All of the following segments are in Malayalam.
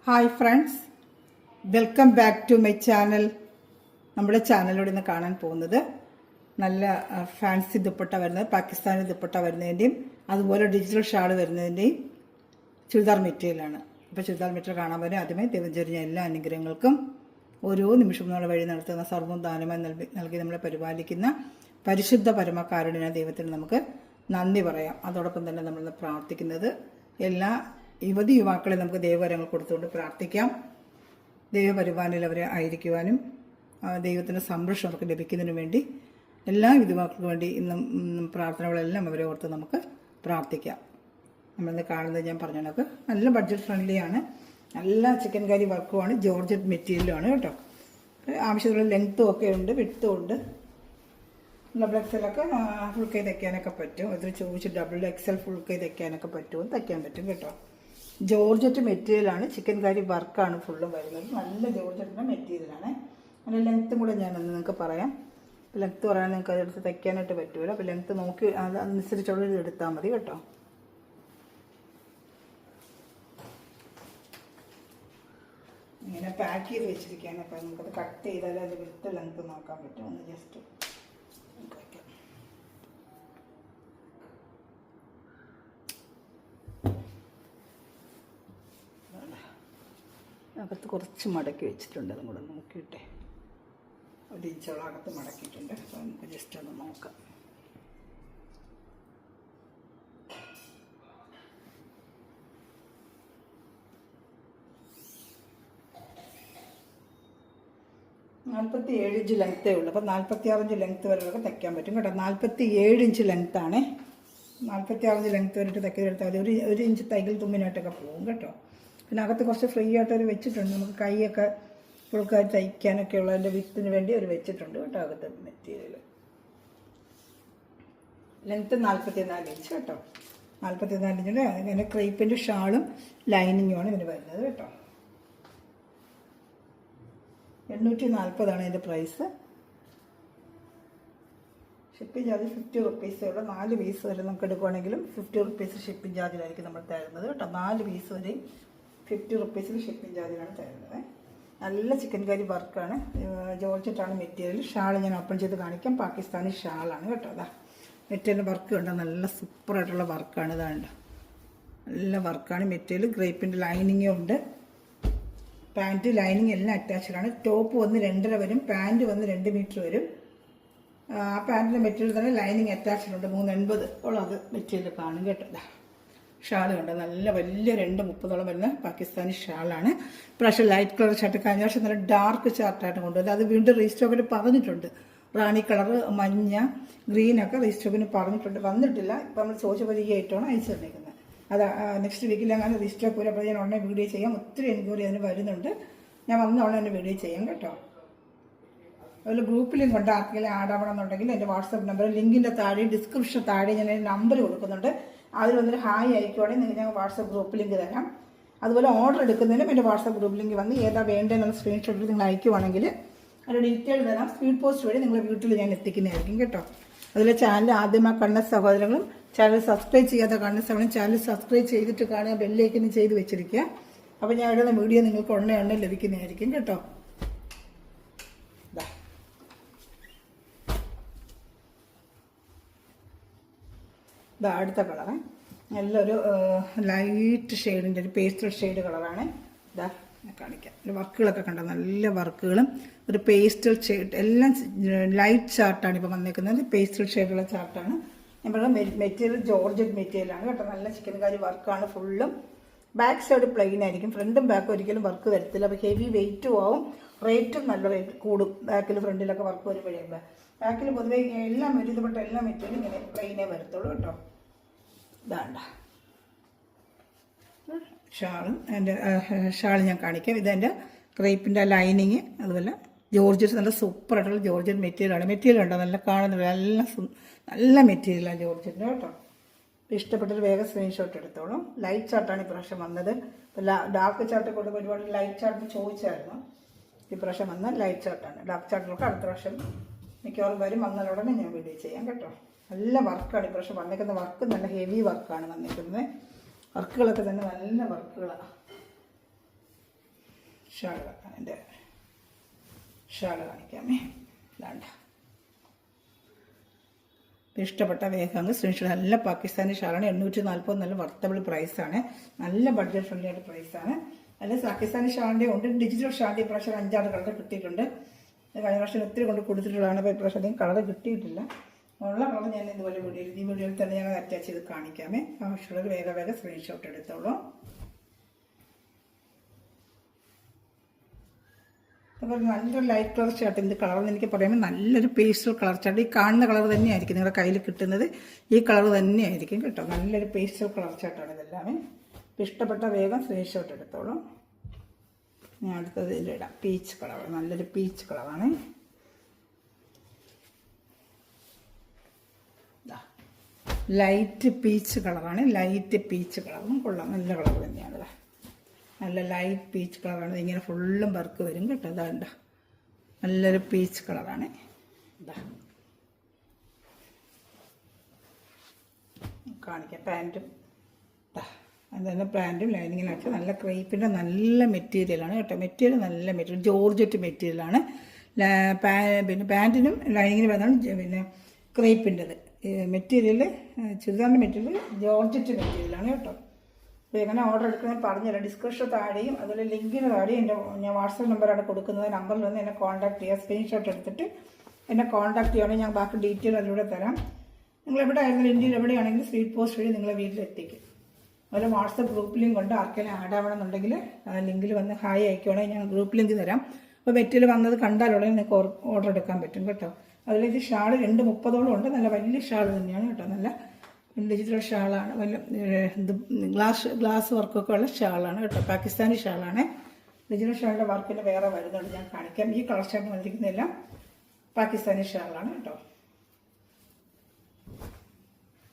Hi friends, welcome back to my channel. നമ്മുടെ ചാനലിലൂടെ ഇന്ന് കാണാൻ പോകുന്നത് നല്ല ഫാൻസി ദുപ്പട്ട വരുന്നത്, പാകിസ്ഥാനി ദുപ്പട്ട വരുന്നതിൻ്റെയും അതുപോലെ ഡിജിറ്റൽ ഷാൾ വരുന്നതിൻ്റെയും ചുരിദാർ മെറ്റീരിയലാണ്. അപ്പോൾ ചുരിദാർ മെറ്റീരിയൽ കാണാൻ വരും. ആദ്യമേ ദൈവം ചൊരിഞ്ഞ എല്ലാ അനുഗ്രഹങ്ങൾക്കും ഓരോ നിമിഷവും നമ്മളെ വഴി നടത്തുന്ന സർവ്വം ദാനമായി നൽകി നമ്മളെ പരിപാലിക്കുന്ന പരിശുദ്ധ പരമകാരുണ്യ ദൈവത്തിന് നമുക്ക് നന്ദി പറയാം. അതോടൊപ്പം തന്നെ നമ്മൾ പ്രാർത്ഥിക്കുന്നത് എല്ലാ യുവാക്കളെ നമുക്ക് ദൈവവരങ്ങൾ കൊടുത്തുകൊണ്ട് പ്രാർത്ഥിക്കാം. ദൈവപരിപാലനയിൽ അവരെ ആയിരിക്കുവാനും ദൈവത്തിൻ്റെ സംരക്ഷണം നമുക്ക് ലഭിക്കുന്നതിനു വേണ്ടി എല്ലാ യുവാക്കൾക്കും വേണ്ടി ഇന്നും പ്രാർത്ഥനകളെല്ലാം അവരെ ഓർത്ത് നമുക്ക് പ്രാർത്ഥിക്കാം. നമ്മളിന്ന് കാണുന്നത് ഞാൻ പറഞ്ഞ കണക്ക് നല്ല ബഡ്ജറ്റ് ഫ്രണ്ട്ലിയാണ്, നല്ല ചിക്കൻ കറി വർക്കുമാണ്, ജോർജറ്റ് മെറ്റീരിയലുമാണ് കേട്ടോ. ആവശ്യത്തിലുള്ള ലെങ്ത്തും ഒക്കെ ഉണ്ട്, വിഡ്ത്തും ഉണ്ട്. ഡബിൾ എക്സലൊക്കെ ഫുൾ കൈ തയ്ക്കാനൊക്കെ പറ്റും. ഇതിൽ ചോദിച്ച് ഡബിൾ എക്സൽ ഫുൾ കൈ തയ്ക്കാനൊക്കെ പറ്റുമോ, തയ്ക്കാൻ പറ്റും കേട്ടോ. ജോർജറ്റ് മെറ്റീരിയലാണ്, ചിക്കൻ കറി വർക്കാണ് ഫുള്ളും വരുന്നത്. നല്ല ജോർജറ്റിൻ്റെ മെറ്റീരിയലാണ്. അതിൻ്റെ ലെങ്ത്തും കൂടെ ഞാനൊന്ന് നിങ്ങൾക്ക് പറയാം. ലെങ്ത്ത് പറയാൻ നിങ്ങൾക്ക് അതെടുത്ത് തയ്ക്കാനായിട്ട് പറ്റുമല്ലോ. അപ്പോൾ ലെങ്ത്ത് നോക്കി അതനുസരിച്ചുള്ള ഇത് എടുത്താൽ മതി കേട്ടോ. ഇങ്ങനെ പാക്ക് ചെയ്ത് വെച്ചിരിക്കുകയാണ്. അപ്പോൾ നമുക്കത് കട്ട് ചെയ്താൽ അത് വിട്ട് ലെങ്ത്ത് നോക്കാൻ പറ്റും. ഒന്ന് ജസ്റ്റ് അകത്ത് കുറച്ച് മടക്കി വെച്ചിട്ടുണ്ട്. അതും കൂടെ നോക്കിയിട്ടെ, ഒരു ഇഞ്ചോളം അകത്ത് മടക്കിയിട്ടുണ്ട്. അപ്പോൾ നമുക്ക് ജസ്റ്റ് ഒന്ന് നോക്കാം. നാൽപ്പത്തി 7 ഇഞ്ച് ലെങ്ത്തേ ഉള്ളൂ. അപ്പോൾ 46 ഇഞ്ച് ലെങ്ത്ത് വരെയൊക്കെ തയ്ക്കാൻ പറ്റും കേട്ടോ. 47 ഇഞ്ച് ലെങ്ത്താണ്. 46 ഇഞ്ച് ലെങ്ത്ത് വരെയിട്ട് തയ്ക്കെടുത്താൽ മതി. ഒരു ഇഞ്ച് തൈകൾ തുമ്മിനായിട്ടൊക്കെ പോകും കേട്ടോ. പിന്നെ അകത്ത് കുറച്ച് ഫ്രീ ആയിട്ടൊരു വെച്ചിട്ടുണ്ട്. നമുക്ക് കൈയൊക്കെ ഫുൾക്കായി തയ്ക്കാനൊക്കെ ഉള്ളതിൻ്റെ വിത്തിന് വേണ്ടി ഒരു വെച്ചിട്ടുണ്ട് കേട്ടോ. അകത്ത് മെറ്റീരിയൽ ലെങ്ത്ത് 44 ഇഞ്ച് കേട്ടോ. 44 ഇഞ്ചിൻ്റെ അതിൻ്റെ ക്രേപ്പിൻ്റെ ഷാളും ലൈനിങ്ങുമാണ് ഇതിന് വരുന്നത് കേട്ടോ. 840 ഇതിൻ്റെ പ്രൈസ്. ഷിപ്പിംഗ് ചാർജ് 50 റുപ്പീസേ ഉള്ളൂ. 4 പീസ് വരെ നമുക്ക് എടുക്കുകയാണെങ്കിലും 50 റുപ്പീസ് ഷിപ്പിംഗ് ചാർജിലായിരിക്കും നമ്മൾ തരുന്നത് കേട്ടോ. 4 പീസ് വരെയും 50 റുപ്പീസിൽ ഷിപ്പിംഗ് ചാർജിലാണ് തരുന്നത്. നല്ല ചിക്കൻ കറി വർക്കാണ്, ജോർജറ്റാണ് മെറ്റീരിയൽ. ഷാൾ ഞാൻ ഓപ്പൺ ചെയ്ത് കാണിക്കാം. പാകിസ്ഥാനി ഷാളാണ് കേട്ടോ. അതാ മെറ്റീരിയൽ വർക്ക് കണ്ടോ, നല്ല സൂപ്പറായിട്ടുള്ള വർക്കാണ്. ഇതാണ്ട് നല്ല വർക്കാണ് മെറ്റീരിയൽ. ഗ്രേപ്പിൻ്റെ ലൈനിങ്ങും ഉണ്ട്. പാൻറ്റ് ലൈനിങ് എല്ലാം അറ്റാച്ച്ഡാണ്. ടോപ്പ് വന്ന് 2.5 വരും, പാൻറ്റ് വന്ന് 2 മീറ്റർ വരും. ആ പാൻറ്റിൻ്റെ മെറ്റീരിയൽ തന്നെ ലൈനിങ് അറ്റാച്ച്ഡ് ഉണ്ട്. 380 ഉള്ളത് മെറ്റീരിയൽ കാണും കേട്ടോ. ഷാൾ കണ്ടോ, നല്ല വലിയ 2.30 വരുന്ന പാകിസ്ഥാനി ഷാളാണ്. ഇപ്രാവശ്യം ലൈറ്റ് കളർ ഷർട്ട്, കഴിഞ്ഞ വർഷം നല്ല ഡാർക്ക് ഷർട്ടായിട്ട് കൊണ്ടുവരുന്നത്. അത് വീണ്ടും റീസ്റ്റോക്കിൽ പറഞ്ഞിട്ടുണ്ട്. റാണി കളർ, മഞ്ഞ, ഗ്രീനൊക്കെ റീസ്റ്റോക്കിന് പറഞ്ഞിട്ടുണ്ട്. വന്നിട്ടില്ല. ഇപ്പം നമ്മൾ ചോദിച്ചപ്പോൾ ഈ ഐറ്റമാണ് അയച്ചു തന്നിരിക്കുന്നത്. അത് നെക്സ്റ്റ് വീക്കിൽ അങ്ങനെ റീസ്റ്റോക്ക് വരും. അപ്പോൾ ഞാൻ ഉടനെ വീഡിയോ ചെയ്യാം. ഒത്തിരി എൻക്വയറി അതിന് വരുന്നുണ്ട്. ഞാൻ വന്ന ഉടനെ തന്നെ വീഡിയോ ചെയ്യാം കേട്ടോ. അതുപോലെ ഗ്രൂപ്പ് ലിങ്ക് ഉണ്ട്. ആർക്കെങ്കിലും ആഡ് ആവണം എന്നുണ്ടെങ്കിൽ എൻ്റെ വാട്സപ്പ് നമ്പർ ലിങ്കിൻ്റെ താഴെ ഡിസ്ക്രിപ്ഷൻ താഴെ ഞാൻ നമ്പർ കൊടുക്കുന്നുണ്ട്. അതിൽ വന്നിട്ട് ഹായ് അയക്കുവാണെങ്കിൽ ഞാൻ വാട്സപ്പ് ഗ്രൂപ്പ് ലിങ്ക് തരാം. അതുപോലെ ഓർഡർ എടുക്കുന്നതിനും എൻ്റെ വാട്സപ്പ് ഗ്രൂപ്പ് ലിങ്ക് വന്ന് ഏതാ വേണ്ടതെന്നുള്ള സ്ക്രീൻഷോട്ടിൽ നിങ്ങൾ അയക്കുവാണെങ്കിൽ അതിൻ്റെ ഡീറ്റെയിൽ തരാം. സ്പീഡ് പോസ്റ്റ് വഴി നിങ്ങളുടെ വീട്ടിൽ ഞാൻ എത്തിക്കുന്നതായിരിക്കും കേട്ടോ. അതുപോലെ ചാനൽ ആദ്യമായി കാണുന്ന സഹോദരങ്ങളും ചാനൽ സബ്സ്ക്രൈബ് ചെയ്യാതെ കാണുന്ന സഹോദരൻ ചാനൽ സബ്സ്ക്രൈബ് ചെയ്തിട്ട് കാണുക, ബെല്ലൈക്കൻ ചെയ്ത് വെച്ചിരിക്കുക. അപ്പോൾ ഞാൻ ഇടുന്ന വീഡിയോ നിങ്ങൾക്ക് ഉടനെ ലഭിക്കുന്നതായിരിക്കും കേട്ടോ. ഇതാ അടുത്ത കളറ് നല്ലൊരു ലൈറ്റ് ഷെയ്ഡിൻ്റെ ഒരു പേസ്റ്റൽ ഷെയ്ഡ് കളറാണ്. ഇതാ ഞാൻ കാണിക്കാം. ഒരു വർക്കുകളൊക്കെ കണ്ടോ, നല്ല വർക്കുകളും ഒരു പേസ്റ്റൽ ഷെയ്ഡ് എല്ലാം ലൈറ്റ് ചാർട്ടാണ് ഇപ്പോൾ വന്നേക്കുന്നത്. പേസ്റ്റൽ ഷെയ്ഡുള്ള ചാർട്ടാണ്. ഞാൻ പറയുന്നത് മെറ്റീരിയൽ ജോർജറ്റ് മെറ്റീരിയലാണ് കേട്ടോ. നല്ല ചിക്കൻ കറി വർക്കാണ് ഫുള്ളും. ബാക്ക് സൈഡ് പ്ലെയിൻ ആയിരിക്കും, ഫ്രണ്ടും ബാക്കും ഒരിക്കലും വർക്ക് വരത്തില്ല. അപ്പോൾ ഹെവി വെയിറ്റും ആവും, റേറ്റും നല്ല റേറ്റ് കൂടും. ബാക്കിൽ ഫ്രണ്ടിലൊക്കെ വർക്ക് വരുമ്പോഴേ ബാക്കിൽ പൊതുവേ എല്ലാം മെറ്റീരിയൽപ്പെട്ട എല്ലാ മെറ്റീരിയലും ഇങ്ങനെ പ്ലെയിനേ വരത്തുള്ളൂ കേട്ടോ. ഇതാണ്ട ഷാളും എൻ്റെ ഷാൾ ഞാൻ കാണിക്കാം. ഇതെൻ്റെ ക്രേപ്പിൻ്റെ ലൈനിങ്, അതുപോലെ ജോർജറ്റ് നല്ല സൂപ്പറായിട്ടുള്ള ജോർജറ്റ് മെറ്റീരിയലാണ്. മെറ്റീരിയൽ ഉണ്ടോ, നല്ല കാണുന്നത് നല്ല മെറ്റീരിയലാണ് ജോർജറ്റിൻ്റെ കേട്ടോ. ഇഷ്ടപ്പെട്ടൊരു വേഗം സ്ക്രീൻഷോട്ട് എടുത്തോളും. ലൈറ്റ് ചാർട്ടാണ് ഇപ്രാവശ്യം വന്നത്. ഇപ്പോൾ ഡാർക്ക് ചാർട്ട് കൊണ്ട് ഒരുപാട് ലൈറ്റ് ചാർട്ട് ചോദിച്ചായിരുന്നു. ഇപ്രാവശ്യം വന്ന ലൈറ്റ് ചാർട്ടാണ്. ഡാർക്ക് ചാർട്ടിലൊക്കെ അടുത്ത പ്രാവശ്യം മിക്കവാറും വരും. വന്നതോടെ ഞാൻ വീഡിയോ ചെയ്യാം കേട്ടോ. നല്ല വർക്കാണ് ഇപ്രാവശ്യം വന്നേക്കുന്ന. വർക്ക് നല്ല ഹെവി വർക്കാണ് വന്നേക്കുന്നത്. വർക്കുകളൊക്കെ തന്നെ നല്ല വർക്കുകളാണ്. ഷാൾ എൻ്റെ ഷാൾ കാണിക്കാമേ. ഇതാണ്ട ഇഷ്ടപ്പെട്ട വേഗം സ്ക്രീൻഷോട്ട്. നല്ല പാകിസ്ഥാനി ഷാളാണ്. 840 നല്ല വർത്തബിൾ പ്രൈസാണ്. നല്ല ബഡ്ജറ്റ് ഫ്രണ്ട്ലി ആയിട്ട് പ്രൈസാണ്. അതിൽ പാകിസ്ഥാനി ഷാളിൻ്റെ ഉണ്ട്. ഡിജിറ്റൽ ഷാളിൻ്റെ ഇപ്രാവശ്യം 5-6 കളർ കിട്ടിയിട്ടുണ്ട്. കഴിഞ്ഞ പ്രാവശ്യം ഒത്തിരി കൊണ്ട് കൊടുത്തിട്ടുള്ളതാണ്. അപ്പോൾ ഇപ്രാവശ്യം അധികം കളർ കിട്ടിയിട്ടില്ല. ഉള്ള കളർ ഞാൻ ഇതുപോലെ ഈ വീഡിയോയിൽ തന്നെ ഞാൻ അറ്റാച്ച് ചെയ്ത് കാണിക്കാമേ. ആവശ്യമുള്ളവർ വേഗം സ്ക്രീൻഷോട്ട് എടുത്തോളൂ. അപ്പോൾ നല്ലൊരു ലൈറ്റ് കളർ ഷർട്ട്. ഇതിൻ്റെ കളറെന്ന് എനിക്ക് പറയുമ്പോൾ നല്ലൊരു പേസ്റ്റൽ കളർ ഷർട്ട്. ഈ കാണുന്ന കളർ തന്നെയായിരിക്കും നിങ്ങളുടെ കയ്യിൽ കിട്ടുന്നത്. ഈ കളർ തന്നെയായിരിക്കും കേട്ടോ. നല്ലൊരു പേസ്റ്റൽ കളർ ഷർട്ടാണ് ഇതെല്ലാമേ. ഇഷ്ടപ്പെട്ട വേഗം സ്ക്രീൻഷോട്ട് എടുത്തോളൂ. ഞാൻ അടുത്തത് ഇതിലിടാം. പീച്ച് കളർ, നല്ലൊരു പീച്ച് കളറാണ്. ലൈറ്റ് പീച്ച് കളറാണ്. ലൈറ്റ് പീച്ച് കളറും കൊള്ളാം. നല്ല കളർ തന്നെയാണ്. നല്ല ലൈറ്റ് പീച്ച് കളറാണ്. ഇങ്ങനെ ഫുള്ളും വർക്ക് വരും കേട്ടോ. അതാണ്ട നല്ലൊരു പീച്ച് കളറാണ്. ഇതാ കാണിക്കാം. പാൻറ്റും അതുതന്നെ പാൻറ്റും ലൈനിങ്ങിനകത്ത് നല്ല ക്രേപ്പിൻ്റെ നല്ല മെറ്റീരിയലാണ് കേട്ടോ. മെറ്റീരിയൽ നല്ല മെറ്റീരിയൽ ജോർജറ്റ് മെറ്റീരിയലാണ്. പിന്നെ പാൻറ്റിനും ലൈനിങ്ങിന് വരുന്നതാണ് പിന്നെ ക്രേപ്പിൻ്റെത് മെറ്റീരിയൽ. ചുരിദാറിൻ്റെ മെറ്റീരിയൽ ജോർജറ്റ് മെറ്റീരിയലാണ് കേട്ടോ. അപ്പോൾ എങ്ങനെ ഓർഡർ എടുക്കുന്നത് പറഞ്ഞുതരാം. ഡിസ്ക്രിപ്ഷൻ താഴെയും അതുപോലെ ലിങ്കിന് താഴെയും ഞാൻ വാട്സപ്പ് നമ്പറാണ് കൊടുക്കുന്നത്. നമ്പറിൽ വന്ന് എന്നെ കോൺടാക്ട് ചെയ്യുക. സ്ക്രീൻഷോട്ട് എടുത്തിട്ട് എന്നെ കോൺടാക്ട് ചെയ്യുകയാണെങ്കിൽ ഞാൻ ബാക്കി ഡീറ്റെയിൽ അതിലൂടെ തരാം. നിങ്ങൾ എവിടെ ആയിരുന്നാലും ഇന്ത്യയിൽ എവിടെയാണെങ്കിലും സ്പീഡ് പോസ്റ്റ് വഴി നിങ്ങളെ വീട്ടിലെത്തിക്കും. അതുപോലെ വാട്സപ്പ് ഗ്രൂപ്പ് ലിങ്ക് ഉണ്ട്. ആർക്കെങ്കിലും ആഡ് ആവണമെന്നുണ്ടെങ്കിൽ ആ ലിങ്കിൽ വന്ന് ഹായ് അയക്കുകയാണെങ്കിൽ ഞാൻ ഗ്രൂപ്പ് ലിങ്ക് തരാം. അപ്പോൾ മെറ്റീരിയൽ വന്നത് കണ്ടാലുടനെ നിങ്ങൾക്ക് ഓർഡർ എടുക്കാൻ പറ്റും കേട്ടോ. അതിൽ ഇത് ഷാൾ 230 ഉണ്ട്. നല്ല വലിയ ഷാൾ തന്നെയാണ് കേട്ടോ. നല്ല ഡിജിറ്റൽ ഷാളാണ്. വലിയ ഗ്ലാസ് വർക്കൊക്കെ ഉള്ള ഷാളാണ് കേട്ടോ. പാകിസ്ഥാനി ഷാളാണ്. ഡിജിറ്റൽ ഷാളിൻ്റെ വർക്കിന് വേറെ വരുന്നുണ്ട്, ഞാൻ കാണിക്കാം. ഈ കളർ ഷാൾ വന്നിരിക്കുന്നതെല്ലാം പാകിസ്ഥാനി ഷാളാണ് കേട്ടോ.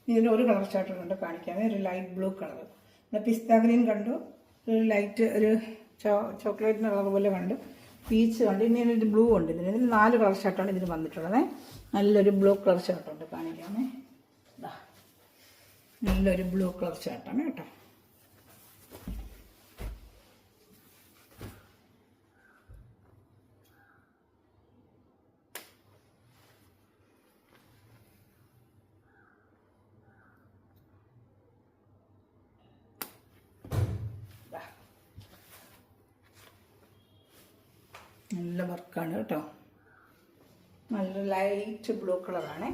ഇതിൽ ഒരു കളർ ഷാർട്ട് കൊണ്ട് കാണിക്കാമേ. ഒരു ലൈറ്റ് ബ്ലൂ കളർ, പിസ്ത ഗ്രീൻ കണ്ടു, ഒരു ലൈറ്റ് ഒരു ചോക്ലേറ്റിന് കളർ പോലെ കണ്ടു, പീച്ച് കണ്ടു, ഇനി ഒരു ബ്ലൂ ഉണ്ട്. ഇതിന് 4 കളർ ഷർട്ടാണ് ഇതിന് വന്നിട്ടുള്ളത്. നല്ലൊരു ബ്ലൂ കളർ ഷർട്ടുണ്ട് കാണിക്കാമേ. നല്ലൊരു ബ്ലൂ കളർ ഷർട്ടാണ് കേട്ടോ. നല്ല വർക്കാണ് കേട്ടോ. നല്ല ലൈറ്റ് ബ്ലൂ കളറാണ്.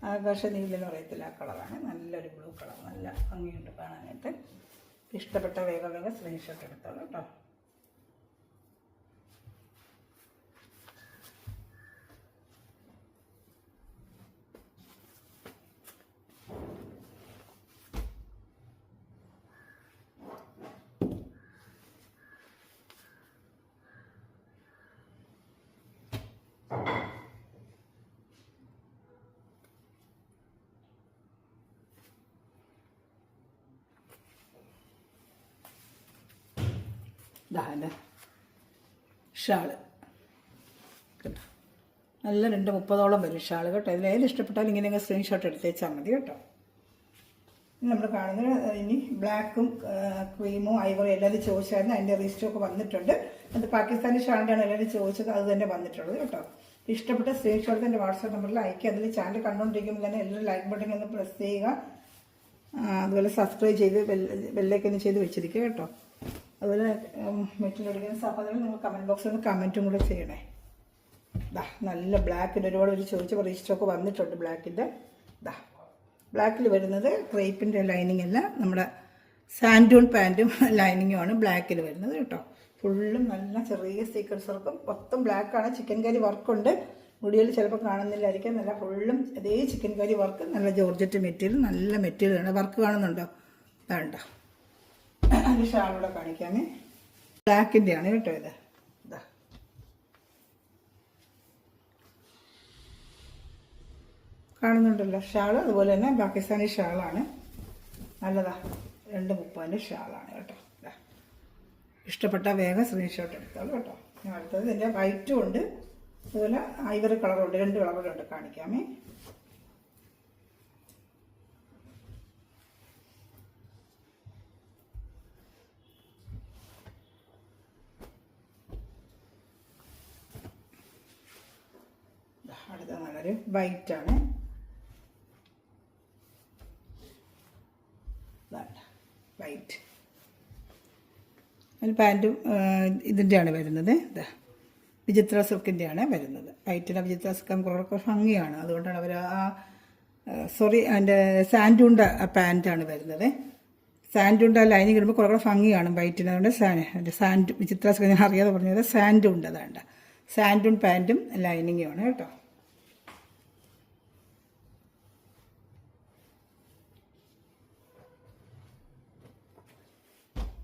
ആകാശ നീലെന്ന് പറയത്തില്ല, ആ കളറാണ്. നല്ലൊരു ബ്ലൂ കളർ, നല്ല ഭംഗിയുണ്ട് കാണാനായിട്ട്. ഇഷ്ടപ്പെട്ട വേഗം സ്ക്രീൻഷോട്ട് എടുത്തോളൂ കേട്ടോ. ഇതാ ഷാള് കേട്ടോ. നല്ല 230 വരും ഷാള് കേട്ടോ. ഇതിലേത് ഇഷ്ടപ്പെട്ടാലും ഇങ്ങനെ സ്ക്രീൻഷോട്ട് എടുത്തേച്ചാൽ മതി കേട്ടോ. നമ്മൾ കാണുന്നത് ഇനി ബ്ലാക്കും ക്രീമും ഐവറും എല്ലാവരും ചോദിച്ചായിരുന്നു. അതിൻ്റെ റീസ്റ്റോക്ക് വന്നിട്ടുണ്ട്. അത് പാകിസ്ഥാനി ഷാളിൻ്റെയാണ് എല്ലാവരും ചോദിച്ചത്. അത് തന്നെ വന്നിട്ടുള്ളത് കേട്ടോ. ഇഷ്ടപ്പെട്ട സ്ക്രീൻഷോട്ട് എൻ്റെ വാട്സാപ്പ് നമ്പറിൽ അയക്കുക. അതിൽ ചാനൽ കണ്ടുകൊണ്ടിരിക്കുമ്പോൾ തന്നെ എല്ലാവരും ലൈക്ക് ബട്ടൺ ഒന്ന് പ്രസ് ചെയ്യുക. അതുപോലെ സബ്സ്ക്രൈബ് ചെയ്ത് ബെല്ലൈക്കൻ ചെയ്ത് വെച്ചിരിക്കുക കേട്ടോ. അതുപോലെ മെറ്റീരിയൽ സഹോദരൻ നിങ്ങൾ കമൻറ്റ് ബോക്സിൽ നിന്ന് കമൻറ്റും കൂടെ ചെയ്യണേ. നല്ല ബ്ലാക്കിൻ്റെ ഒരുപാട് ചോദിച്ചപ്പോൾ റീസ്റ്റോക്ക് വന്നിട്ടുണ്ട് ബ്ലാക്കിൻ്റെ. ബ്ലാക്കിൽ വരുന്നത് ക്രേപ്പിൻ്റെ ലൈനിങ് അല്ല, നമ്മുടെ സാൻഡൂൺ പാൻറ്റും ലൈനിങ്ങുമാണ് ബ്ലാക്കിൽ വരുന്നത് കേട്ടോ. ഫുള്ളും നല്ല ചെറിയ സീക്വൻസ് വർക്കും മൊത്തം ബ്ലാക്കാണ്. ചിക്കൻ കറി വർക്കുണ്ട്. മുടിയിൽ ചിലപ്പോൾ കാണുന്നില്ലായിരിക്കും. നല്ല ഫുള്ളും അതേ ചിക്കൻ കറി വർക്ക്, നല്ല ജോർജറ്റ് മെറ്റീരിയൽ, നല്ല മെറ്റീരിയലാണ്. വർക്ക് കാണുന്നുണ്ടോ? വേണ്ട. അതിൻ്റെ ഷാളൂടെ കാണിക്കാമേ. ബ്ലാക്കിൻ്റെ ആണ് കേട്ടോ ഇത്. ഇതാ കാണുന്നുണ്ടല്ലോ ഷാള്. അതുപോലെ തന്നെ പാകിസ്ഥാനി ഷാളാണ്. നല്ലതാ. 230 ഷാളാണ് കേട്ടോ. ഇഷ്ടപ്പെട്ട വേഗം സ്ക്രീൻഷോട്ട് എടുത്തോളൂ കേട്ടോ. അടുത്തത് ഇതിൻ്റെ വൈറ്റും ഉണ്ട്, അതുപോലെ ഐവറി കളറുണ്ട്. 2 കളറുണ്ട് കാണിക്കാമേ. കളറ് വൈറ്റാണ്. വൈറ്റ്. അതിൽ പാൻറ്റും ഇതിൻ്റെയാണ് വരുന്നത്. ഇതാ വിചിത്ര സിൽക്കിൻ്റെയാണ് വരുന്നത്. വൈറ്റിൻ്റെ വിചിത്ര സിൽക്ക് കുറേ ഭംഗിയാണ്. അതുകൊണ്ടാണ് അവർ അതിൻ്റെ സാൻഡൂണ്ട പാൻറ്റാണ് വരുന്നത്. സാൻഡൂണ്ട ലൈനിങ് ഇടുമ്പോൾ കുറേ ഭംഗിയാണ് വൈറ്റിന്. അതുകൊണ്ട് സാൻഡ് വിചിത്ര സിൽക്ക് ഞാൻ അറിയാതെ പറഞ്ഞത് സാൻഡൂണ്ട്. അതാണ്ട് സാൻഡൂൺ പാൻറ്റും ലൈനിങ്ങുമാണ് കേട്ടോ.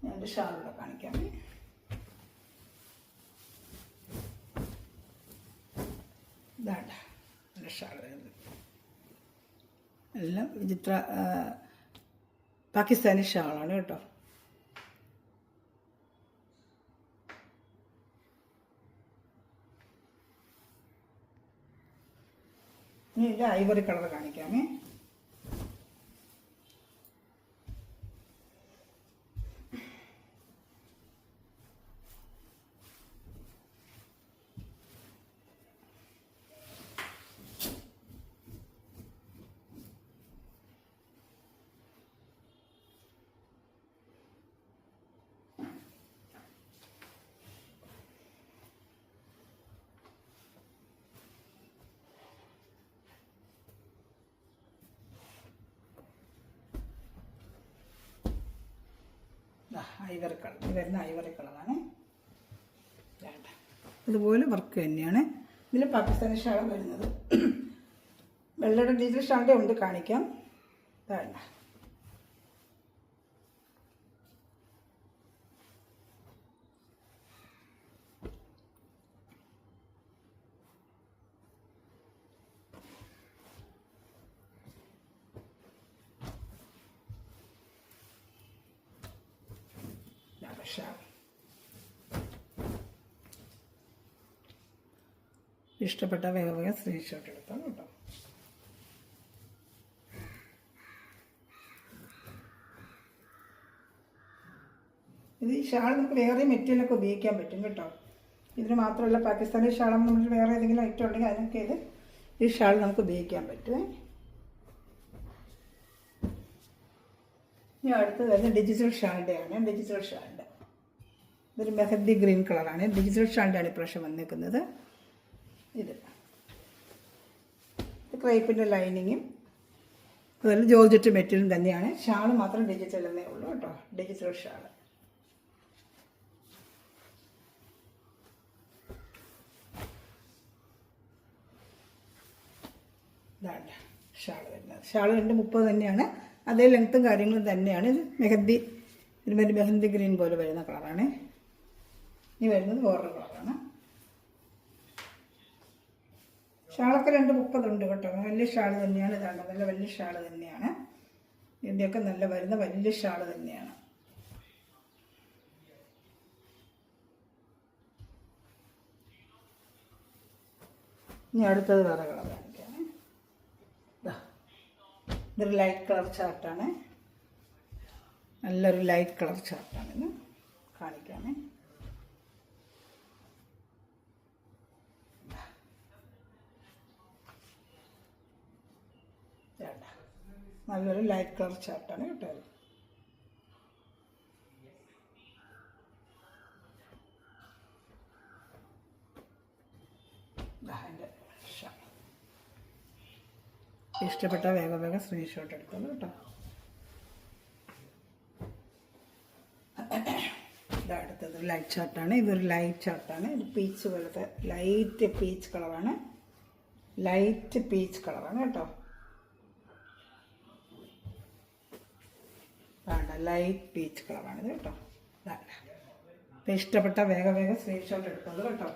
ഞാൻ ഷാളൂടെ കാണിക്കാം. ഇതാണ്ട നല്ല ഷാൾ വരുന്നത്. എല്ലാം വിചിത്ര പാകിസ്ഥാനി ഷാളാണ് കേട്ടോ. ഇനി ഇത് ഐവറി കളർ കാണിക്കാമേ. Ivory colour. ഇത് വരുന്ന ഐവറി കളറാണ്. അതുപോലെ വർക്ക് തന്നെയാണ്. ഇതിൽ പാകിസ്ഥാനി ഷാളാണ് വരുന്നത്. വെള്ളയുടെ ഡിജിറ്റൽ ഷാളിൻ്റെ ഉണ്ട് കാണിക്കാം. വേണ്ട ഷാൾ. ഇഷ്ടപ്പെട്ട വേഗം സ്ക്രീൻഷോട്ട് എടുത്താൽ കേട്ടോ. ഇത് ഈ ഷാൾ നമുക്ക് വേറെ മെറ്റീരിയലൊക്കെ ഉപയോഗിക്കാൻ പറ്റും കേട്ടോ. ഇതിന് മാത്രമല്ല പാകിസ്ഥാനി ഷാളാകുമ്പോൾ നമ്മൾ വേറെ ഏതെങ്കിലും ഐറ്റം ഉണ്ടെങ്കിൽ അതിനൊക്കെ ഈ ഷാൾ നമുക്ക് ഉപയോഗിക്കാൻ പറ്റും. ഇനി അടുത്ത് വരുന്നത് ഡിജിറ്റൽ ഷാളിൻ്റെയാണ്. ഡിജിറ്റൽ ഷാളിൻ്റെ ഇതൊരു മെഹന്തി ഗ്രീൻ കളറാണ്. ഡിജിറ്റൽ ഷാളിൻ്റെയാണ് ഇപ്രാവശ്യം വന്നിരിക്കുന്നത്. ഇത് ക്രേപ്പിൻ്റെ ലൈനിങ്ങും അതുപോലെ ജോർജറ്റ് മെറ്റീരിയലും തന്നെയാണ്. ഷാൾ മാത്രം ഡിജിറ്റൽ എന്നേ ഉള്ളൂ കേട്ടോ. Digital shawl. ഇതാണ് ഷാൾ വരുന്നത്. ഷാൾ 230 തന്നെയാണ്. അതേ ലെങ്ത്തും കാര്യങ്ങളും തന്നെയാണ്. ഇത് മെഹന്തി ഇതിന് മെഹന്തി ഗ്രീൻ പോലെ വരുന്ന കളറാണ്. ഇനി വരുന്നത് വേറൊരു കളറാണ്. ഷാളൊക്കെ 230 ഉണ്ട് കേട്ടോ. വലിയ ഷാൾ തന്നെയാണ്. ഇതാണ് നല്ല വലിയ ഷാൾ തന്നെയാണ്. ഇതിൻ്റെയൊക്കെ നല്ല വരുന്ന വലിയ ഷാൾ തന്നെയാണ്. ഇനി അടുത്തത് വേറെ കളർ കാണിക്കാം. ഇതൊരു ലൈറ്റ് കളർ ചാർട്ടാണ്. നല്ലൊരു ലൈറ്റ് കളർ ചാർട്ടാണിത്. കാണിക്കാമേ. നല്ലൊരു ലൈറ്റ് കളർ ചാർട്ടാണ് കേട്ടോ. ഇഷ്ടപ്പെട്ട വേഗം സ്ക്രീൻഷോട്ട് എടുത്തോളൂ കേട്ടോ. ഇതടുത്തത് ലൈറ്റ് ചാർട്ടാണ്. ഇതൊരു ലൈറ്റ് ചാർട്ടാണ്. ഇത് പീച്ച് പോലത്തെ ലൈറ്റ് പീച്ച് കളറാണ്. ലൈറ്റ് പീച്ച് കളറാണ് കേട്ടോ. വേണ്ട ലൈറ്റ് പീച്ച് കളറാണിത് കേട്ടോ. വേണ്ട ഇഷ്ടപ്പെട്ട വേഗം സ്ക്രീൻഷോട്ട് എടുത്തോളൂ കേട്ടോ.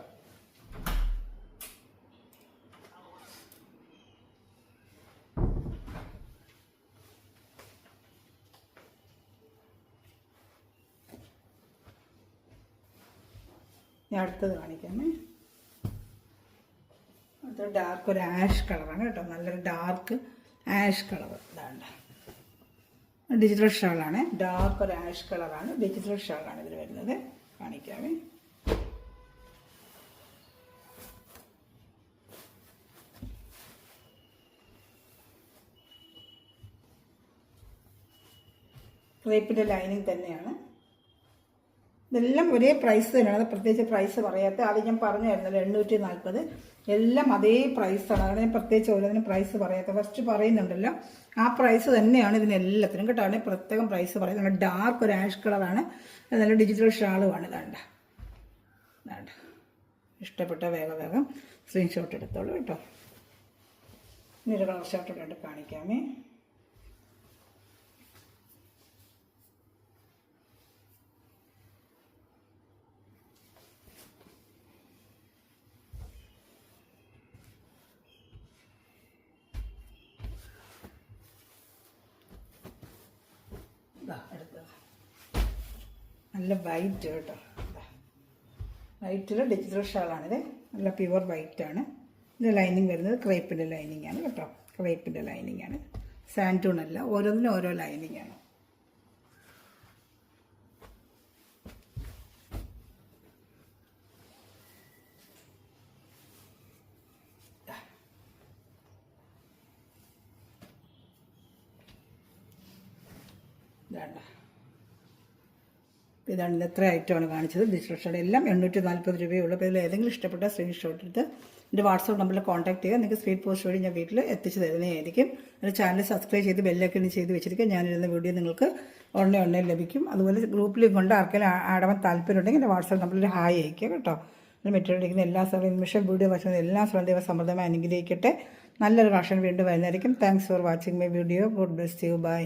ഞാൻ അടുത്തത് കാണിക്കാമേ. അടുത്തത് ഡാർക്ക് ഒരു ആഷ് കളറാണ് കേട്ടോ. നല്ലൊരു ഡാർക്ക് ആഷ് കളർ. ഇതാണ്ട ഡിജിറ്റൽ ഷാളാണ്. ഡാർക്ക് ഒരു ആഷ് കളറാണ്. ഡിജിറ്റൽ ഷാളാണ് ഇതിൽ വരുന്നത്. കാണിക്കാമേ. ക്രേപ്പിൻ്റെ ലൈനിങ് തന്നെയാണ്. ഇതെല്ലാം ഒരേ പ്രൈസ് തന്നെയാണ്, അത് പ്രത്യേകിച്ച് പ്രൈസ് പറയാത്ത. ആദ്യം ഞാൻ പറഞ്ഞായിരുന്നല്ലോ 840, എല്ലാം അതേ പ്രൈസാണ്. അതാണ് ഞാൻ പ്രത്യേകിച്ച് ഓരോന്നിനും പ്രൈസ് പറയാത്ത. ഫസ്റ്റ് പറയുന്നുണ്ടല്ലോ ആ പ്രൈസ് തന്നെയാണ് ഇതിനെല്ലാത്തിനും കേട്ടോ. അവിടെ പ്രത്യേകം പ്രൈസ് പറയുന്നത്. നല്ല ഡാർക്ക് ഒരു ആഷ് കളറാണ്, നല്ല ഡിജിറ്റൽ ഷാളുമാണ്. ഇതാണ്ട ഇഷ്ടപ്പെട്ട വേഗം സ്ക്രീൻഷോട്ട് എടുത്തോളൂ കേട്ടോ. ഇനി ഒരു കളർ ഷർട്ട് കണ്ട് കാണിക്കാമേ. എടുത്തത് നല്ല വൈറ്റ് കേട്ടോ. വൈറ്റിൽ ഡിജിറ്റൽ ഷാളാണിത്, നല്ല പ്യുവർ വൈറ്റാണ്. ഇത് ലൈനിങ് വരുന്നത് ക്രേപ്പിൻ്റെ ലൈനിങ് ആണ് കേട്ടോ. ക്രേപ്പിൻ്റെ ലൈനിങ് ആണ്, സാൻറ്റൂൺ അല്ല. ഓരോന്നിനും ഓരോ ലൈനിങ് ആണ്. ഇതാണ് ഇത്ര ഐറ്റമാണ് കാണിച്ചത്. ഡിജിറ്റൽ ഷാൾ എല്ലാം 840 രൂപയുള്ളൂ. അപ്പോൾ ഇതിൽ ഏതെങ്കിലും ഇഷ്ടപ്പെട്ട സ്ക്രീൻഷോട്ട് എടുത്ത് എൻ്റെ വാട്സാപ്പ് നമ്പറിൽ കോൺടാക്ട് ചെയ്യുക. നിങ്ങൾക്ക് സ്പീഡ് പോസ്റ്റ് വഴി ഞാൻ വീട്ടിൽ എത്തിച്ച് തരുന്നതായിരിക്കും. എൻ്റെ ചാനൽ സബ്സ്ക്രൈബ് ചെയ്ത് ബെല്ലൈക്കൺ ചെയ്ത് വെച്ചിരിക്കുക. ഞാനിരുന്ന വീഡിയോ നിങ്ങൾക്ക് ഉടനെ ലഭിക്കും. അതുപോലെ ഗ്രൂപ്പിൽ കൊണ്ട് ആർക്കെങ്കിലും ആടാൻ താല്പര്യമുണ്ടെങ്കിൽ എൻ്റെ വാട്സാപ്പ് നമ്പറിൽ ഹായ് അയക്കുക കേട്ടോ. മെറ്റീരിയൽ ഇരിക്കുന്ന എല്ലാ സ്ഥലവും മിഷൻ വീഡിയോ വച്ചുകൊണ്ട് എല്ലാ സ്ഥലവും ദൈവം സമൃദ്ധമായി അനുഗ്രഹിക്കട്ടെ. നല്ലൊരു കളക്ഷൻ വീണ്ടും വരുന്നതായിരിക്കും. Thanks for watching my video. God bless you. By.